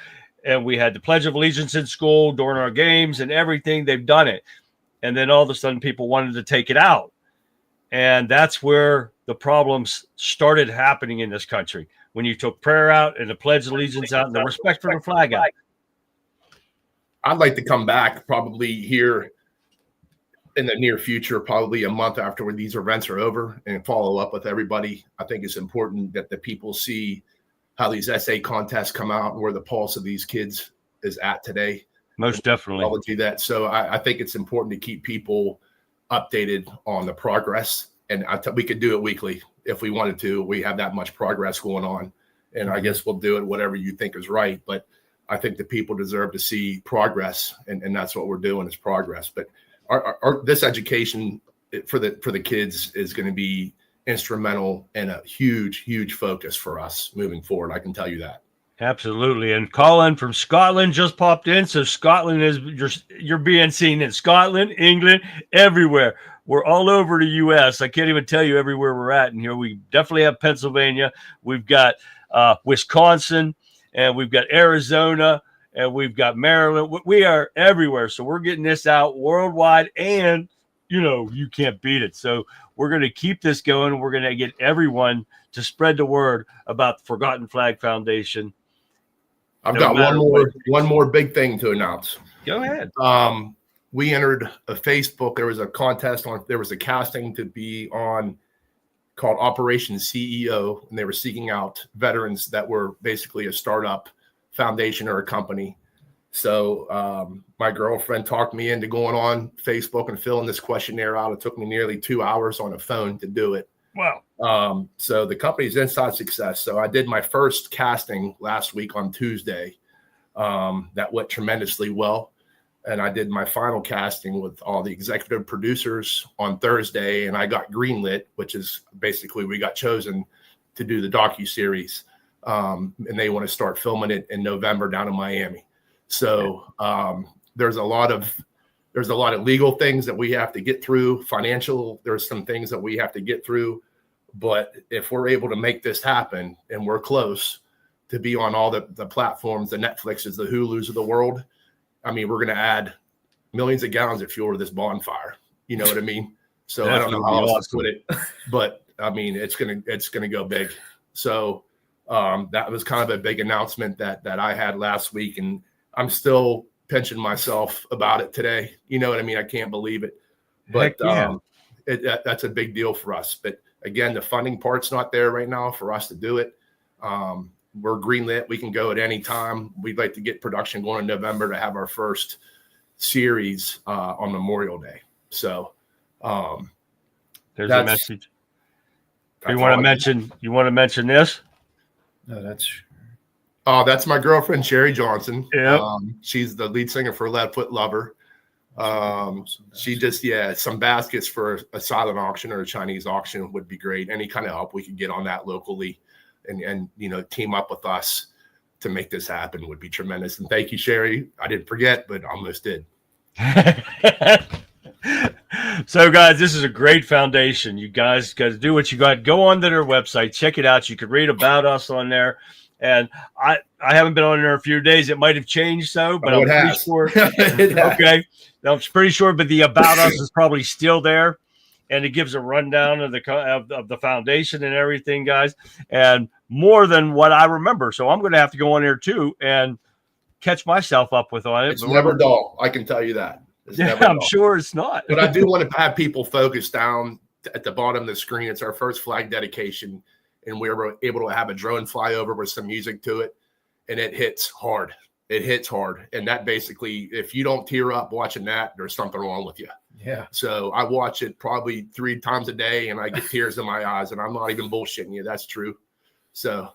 and we had the Pledge of Allegiance in school during our games and everything. They've done it. And then all of a sudden people wanted to take it out. And that's where the problems started happening in this country, when you took prayer out and the Pledge of Allegiance out and the respect for the flag out. I'd like to come back probably here in the near future, probably a month after these events are over, and follow up with everybody. I think it's important that the people see how these essay contests come out and where the pulse of these kids is at today. Most definitely. I'll do that. So I think it's important to keep people updated on the progress. And we could do it weekly if we wanted to. We have that much progress going on. And I guess we'll do it whatever you think is right. But I think the people deserve to see progress. And that's what we're doing, is progress. But this education for the kids is going to be instrumental and a huge focus for us moving forward. I can tell you that. Absolutely. And Colin from Scotland just popped in. So Scotland is you're being seen in Scotland, England, everywhere. We're all over the U.S. I can't even tell you everywhere we're at. And here we definitely have Pennsylvania. We've got Wisconsin, and we've got Arizona, and we've got Maryland. We are everywhere. So we're getting this out worldwide, and you can't beat it. So we're going to keep this going. We're going to get everyone to spread the word about the Forgotten Flag Foundation. I've got one more big thing to announce. Go ahead. We entered a Facebook. There was a contest there was a casting to be on called Operation CEO, and they were seeking out veterans that were basically a startup foundation or a company. So my girlfriend talked me into going on Facebook and filling this questionnaire out. It took me nearly 2 hours on a phone to do it. Wow. So the company's inside success. So I did my first casting last week on Tuesday. That went tremendously well. And I did my final casting with all the executive producers on Thursday, and I got greenlit, which is basically we got chosen to do the docuseries. And they want to start filming it in November down in Miami. So there's a lot of legal things that we have to get through, financial. There's some things that we have to get through. But if we're able to make this happen, and we're close to be on all the platforms, the Netflixes, the Hulus of the world, I mean, we're going to add millions of gallons of fuel to this bonfire. You know what I mean? So I don't know how else to put it, but I mean, it's going to go big. So that was kind of a big announcement that I had last week, and I'm still pinching myself about it today. You know what I mean? I can't believe it, but that's a big deal for us. But again, the funding part's not there right now for us to do it. We're greenlit. We can go at any time. We'd like to get production going in November to have our first series on Memorial Day. So there's a message. You want to mention this? No, that's my girlfriend, Sherry Johnson. Yeah. She's the lead singer for Leadfoot Lover. She just, some baskets for a silent auction or a Chinese auction would be great. Any kind of help we could get on that locally and team up with us to make this happen would be tremendous. And thank you, Sherry. I didn't forget, but almost did. So guys, this is a great foundation. You guys got to do what you got. Go on to their website, check it out. You could read about us on there. And I haven't been on there a few days. It might have changed, but I'm pretty sure. Okay. I'm pretty sure, but the About Us is probably still there. And it gives a rundown of the foundation and everything, guys, and more than what I remember. So I'm going to have to go on there too and catch myself up with on it. It's never dull. I can tell you that. I'm sure it's not. But I do want to have people focus down at the bottom of the screen, it's our first flag dedication, and we were able to have a drone fly over with some music to it, and it hits hard. It hits hard. And that basically, if you don't tear up watching that, there's something wrong with you. Yeah. So I watch it probably 3 times a day, and I get tears in my eyes, and I'm not even bullshitting you. That's true. So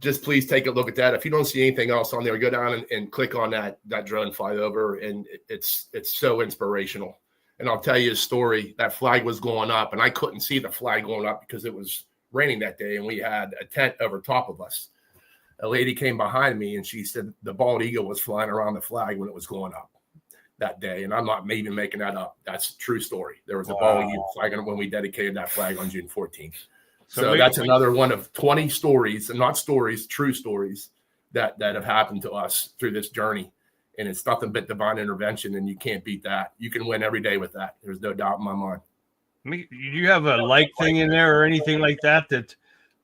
just please take a look at that. If you don't see anything else on there, go down and click on that drone fly over, and it's so inspirational. And I'll tell you a story. That flag was going up, and I couldn't see the flag going up because it was raining that day, and we had a tent over top of us. A lady came behind me, and she said the bald eagle was flying around the flag when it was going up that day. And I'm not maybe making that up. That's a true story. There was a bald eagle flag when we dedicated that flag on June 14th. So that's another one of 20 stories, and not stories, true stories that have happened to us through this journey. And it's nothing but divine intervention, and you can't beat that. You can win every day with that. There's no doubt in my mind. Do you have a like thing in there or anything like that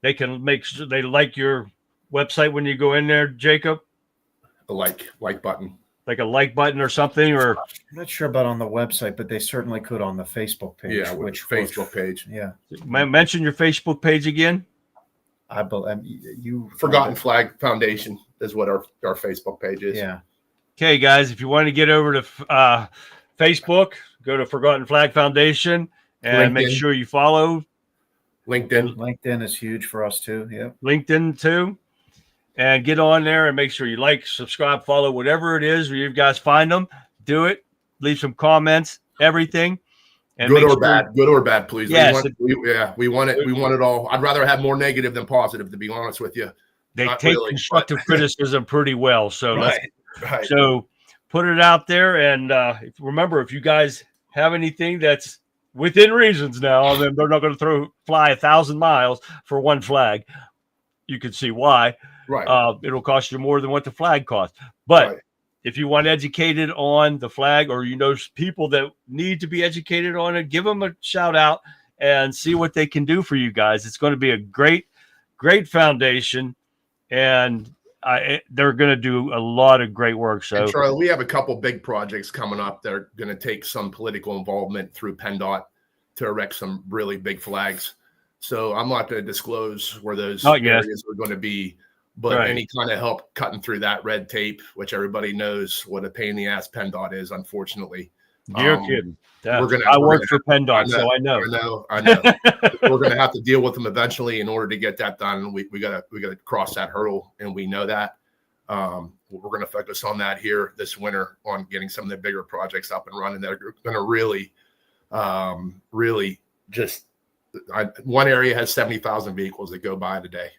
they can make sure they like your website when you go in there, Jacob? A like button. Like a like button or something? Or I'm not sure about on the website, but they certainly could on the Facebook page. Yeah, Facebook page. Yeah. Mention your Facebook page again. I believe you. Forgotten Flag Foundation is what our Facebook page is. Yeah. Okay, guys, if you want to get over to Facebook, go to Forgotten Flag Foundation and make sure you follow. LinkedIn is huge for us too. Yeah. LinkedIn too. And get on there and make sure you like, subscribe, follow, whatever it is where you guys find them. Do it. Leave some comments, everything. And good or bad, please. Yes. We want it. We want it all. I'd rather have more negative than positive, to be honest with you. They take constructive criticism pretty well. So right. So put it out there. And remember, if you guys have anything that's within reasons now, then they're not going to fly 1,000 miles for one flag. You can see why. Right. It'll cost you more than what the flag costs. But if you want educated on the flag, or you know people that need to be educated on it, give them a shout out and see what they can do for you guys. It's going to be a great foundation, and they're going to do a lot of great work. So, and Charlie, we have a couple big projects coming up that are going to take some political involvement through PennDOT to erect some really big flags. So I'm not going to disclose where those areas are going to be. But any kind of help cutting through that red tape, which everybody knows what a pain in the ass PennDOT is, unfortunately. You're kidding. I work for PennDOT, so I know. I know. We're going to have to deal with them eventually in order to get that done. We got to cross that hurdle, and we know that. We're going to focus on that here this winter on getting some of the bigger projects up and running that are going to really just. One area has 70,000 vehicles that go by today,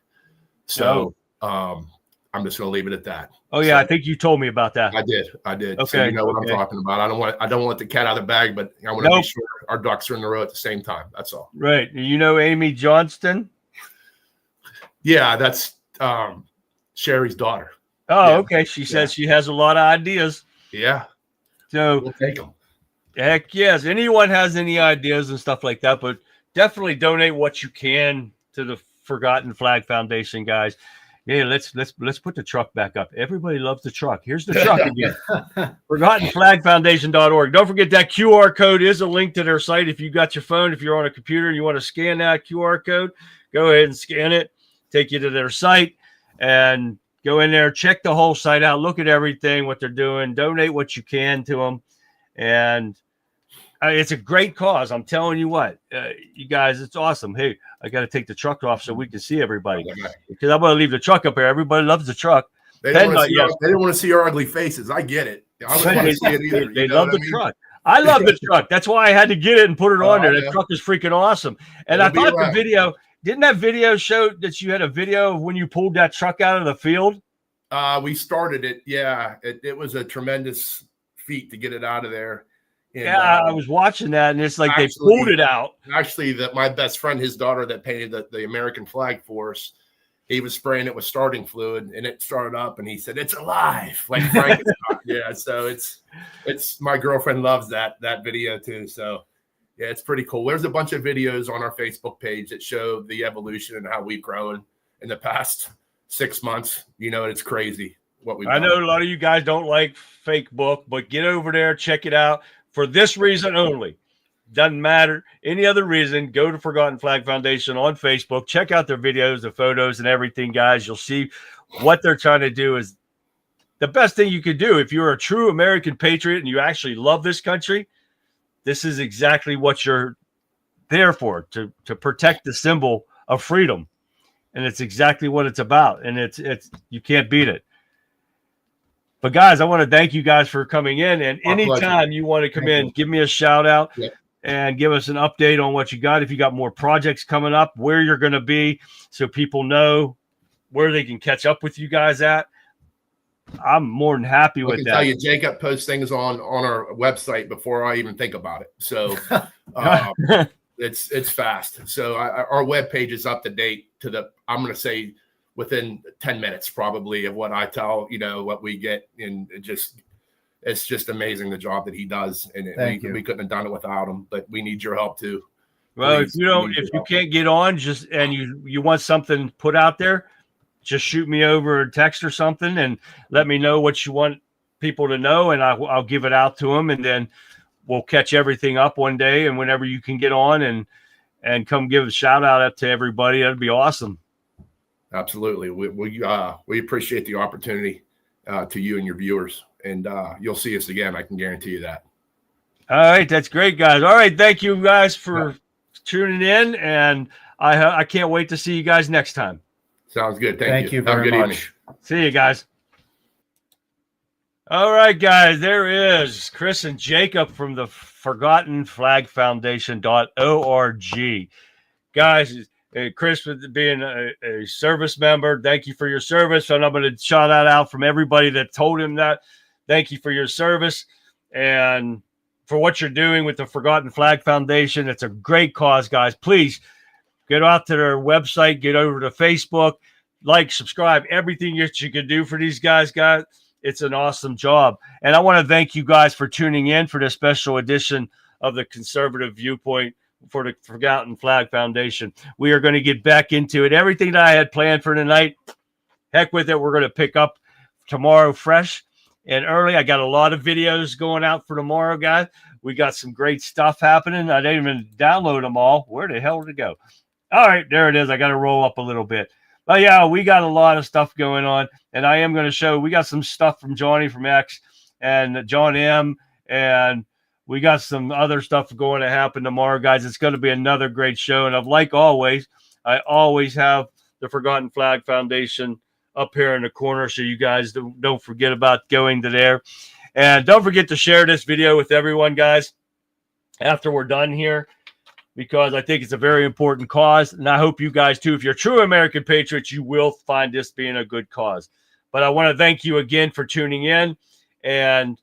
so. I'm just going to leave it at that. Oh yeah, so, I think you told me about that. I did. Okay, so you know what I'm talking about. I don't want to let the cat out of the bag, but I want to be sure our ducks are in the row at the same time. That's all. Right. You know Amy Johnston? Yeah, that's Sherry's daughter. Oh, yeah. Okay. She says she has a lot of ideas. Yeah. So we'll take them. Heck yes. Anyone has any ideas and stuff like that, but definitely donate what you can to the Forgotten Flag Foundation, guys. Yeah, let's put the truck back up. Everybody loves the truck. Here's the truck again. ForgottenFlagFoundation.org. Don't forget that QR code is a link to their site. If you got your phone, if you're on a computer and you want to scan that QR code, go ahead and scan it. Take you to their site and go in there, check the whole site out, look at everything, what they're doing, donate what you can to them. And it's a great cause. I'm telling you what, you guys, it's awesome. Hey, I got to take the truck off so we can see everybody because I'm going to leave the truck up here. Everybody loves the truck. They didn't want to see our ugly faces. I get it. I don't want to see it either. They love the truck. I love the truck. That's why I had to get it and put it on there. That truck is freaking awesome. And I thought the video, didn't that video show that you had a video of when you pulled that truck out of the field? We started it. Yeah. It was a tremendous feat to get it out of there. And, yeah, I was watching that, and it's like they pulled it out. Actually, my best friend, his daughter that painted the American flag for us, he was spraying it with starting fluid, and it started up, and he said, "It's alive!" Like Frankenstein. Yeah, so it's my girlfriend loves that video too. So yeah, it's pretty cool. There's a bunch of videos on our Facebook page that show the evolution and how we've grown in the past 6 months. You know, it's crazy what we've done. I know a lot of you guys don't like fake book, but get over there, check it out. For this reason only, doesn't matter any other reason, go to Forgotten Flag Foundation on Facebook. Check out their videos, the photos, and everything, guys. You'll see what they're trying to do is the best thing you could do. If you're a true American patriot and you actually love this country, this is exactly what you're there for, to protect the symbol of freedom. And it's exactly what it's about. And it's you can't beat it. But guys, I want to thank you guys for coming in. And anytime you want to come in, give me a shout out and give us an update on what you got. If you got more projects coming up, where you're going to be, so people know where they can catch up with you guys at. I'm more than happy with that. I can tell you, Jacob posts things on our website before I even think about it. So it's fast. So our webpage is up to date to I'm going to say within 10 minutes probably of what I tell, what we get. And it's just amazing the job that he does. And we couldn't have done it without him, but we need your help too. Well, if you can't get on and you want something put out there, just shoot me over a text or something and let me know what you want people to know. And I'll give it out to them, and then we'll catch everything up one day. And whenever you can get on and come give a shout out to everybody, that'd be awesome. Absolutely. We appreciate the opportunity to you and your viewers, and you'll see us again. I can guarantee you that. All right. That's great, guys. All right. Thank you guys for tuning in, and I can't wait to see you guys next time. Sounds good. Thank you very much. See you guys. All right, guys. There is Chris and Jacob from the Forgotten Flag Foundation.org. Guys, Chris, with being a service member, thank you for your service. And I'm going to shout that out from everybody that told him that. Thank you for your service and for what you're doing with the Forgotten Flag Foundation. It's a great cause, guys. Please get out to their website, get over to Facebook, like, subscribe, everything that you can do for these guys. It's an awesome job. And I want to thank you guys for tuning in for this special edition of the Conservative Viewpoint for the Forgotten Flag Foundation. We are going to get back into it. Everything that I had planned for tonight, heck with it. We're going to pick up tomorrow fresh and early. I got a lot of videos going out for tomorrow, guys. We got some great stuff happening. I didn't even download them all. Where the hell did it go? All right, there it is. I got to roll up a little bit. But yeah, we got a lot of stuff going on, and I am going to show. We got some stuff from Johnny from X and John M, and we got some other stuff going to happen tomorrow, guys. It's going to be another great show, and like always, I always have the Forgotten Flag Foundation up here in the corner, so you guys don't forget about going to there. And don't forget to share this video with everyone, guys, after we're done here, because I think it's a very important cause. And I hope you guys, too, if you're true American patriots, you will find this being a good cause. But I want to thank you again for tuning in, and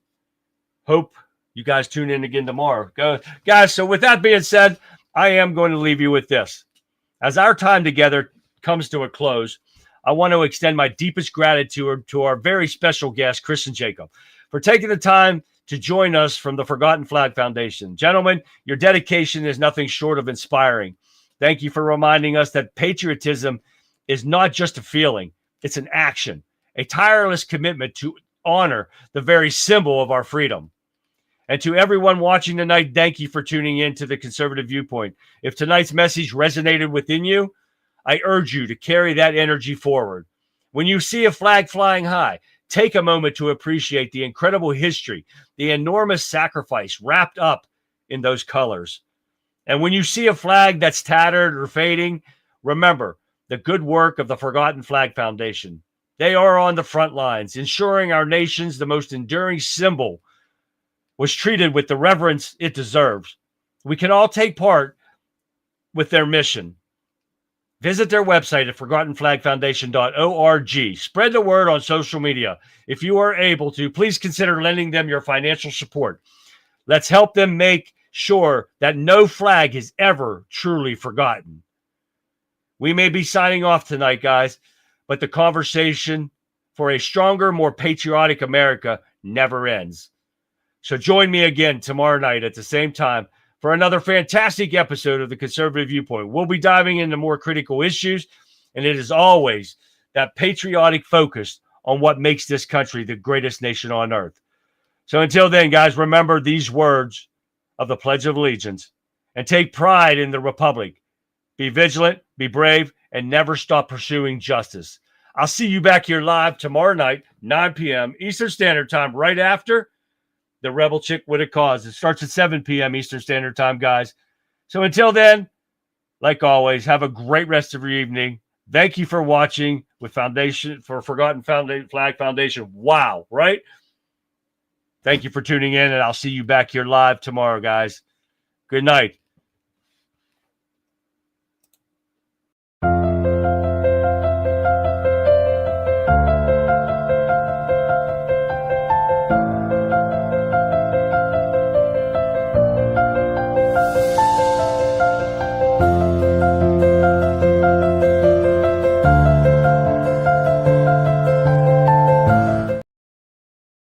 hope you guys tune in again tomorrow. Guys, so with that being said, I am going to leave you with this. As our time together comes to a close, I want to extend my deepest gratitude to our very special guests, Chris and Jacob, for taking the time to join us from the Forgotten Flag Foundation. Gentlemen, your dedication is nothing short of inspiring. Thank you for reminding us that patriotism is not just a feeling, it's an action, a tireless commitment to honor the very symbol of our freedom. And to everyone watching tonight, thank you for tuning in to the Conservative Viewpoint. If tonight's message resonated within you, I urge you to carry that energy forward. When you see a flag flying high, take a moment to appreciate the incredible history, the enormous sacrifice wrapped up in those colors. And when you see a flag that's tattered or fading, remember the good work of the Forgotten Flag Foundation. They are on the front lines, ensuring our nation's the most enduring symbol was treated with the reverence it deserves. We can all take part with their mission. Visit their website at ForgottenFlagFoundation.org. Spread the word on social media. If you are able to, please consider lending them your financial support. Let's help them make sure that no flag is ever truly forgotten. We may be signing off tonight, guys, but the conversation for a stronger, more patriotic America never ends. So join me again tomorrow night at the same time for another fantastic episode of the Conservative Viewpoint. We'll be diving into more critical issues, and it is always that patriotic focus on what makes this country the greatest nation on earth. So until then, guys, remember these words of the Pledge of Allegiance. and take pride in the Republic. Be vigilant, be brave, and never stop pursuing justice. I'll see you back here live tomorrow night, 9 p.m. Eastern Standard Time, right after the Rebel Chick with a Cause. It starts at 7 p.m. Eastern Standard Time, guys. So until then, like always, have a great rest of your evening. Thank you for watching with Forgotten Flag Foundation. Wow, right? Thank you for tuning in, and I'll see you back here live tomorrow, guys. Good night.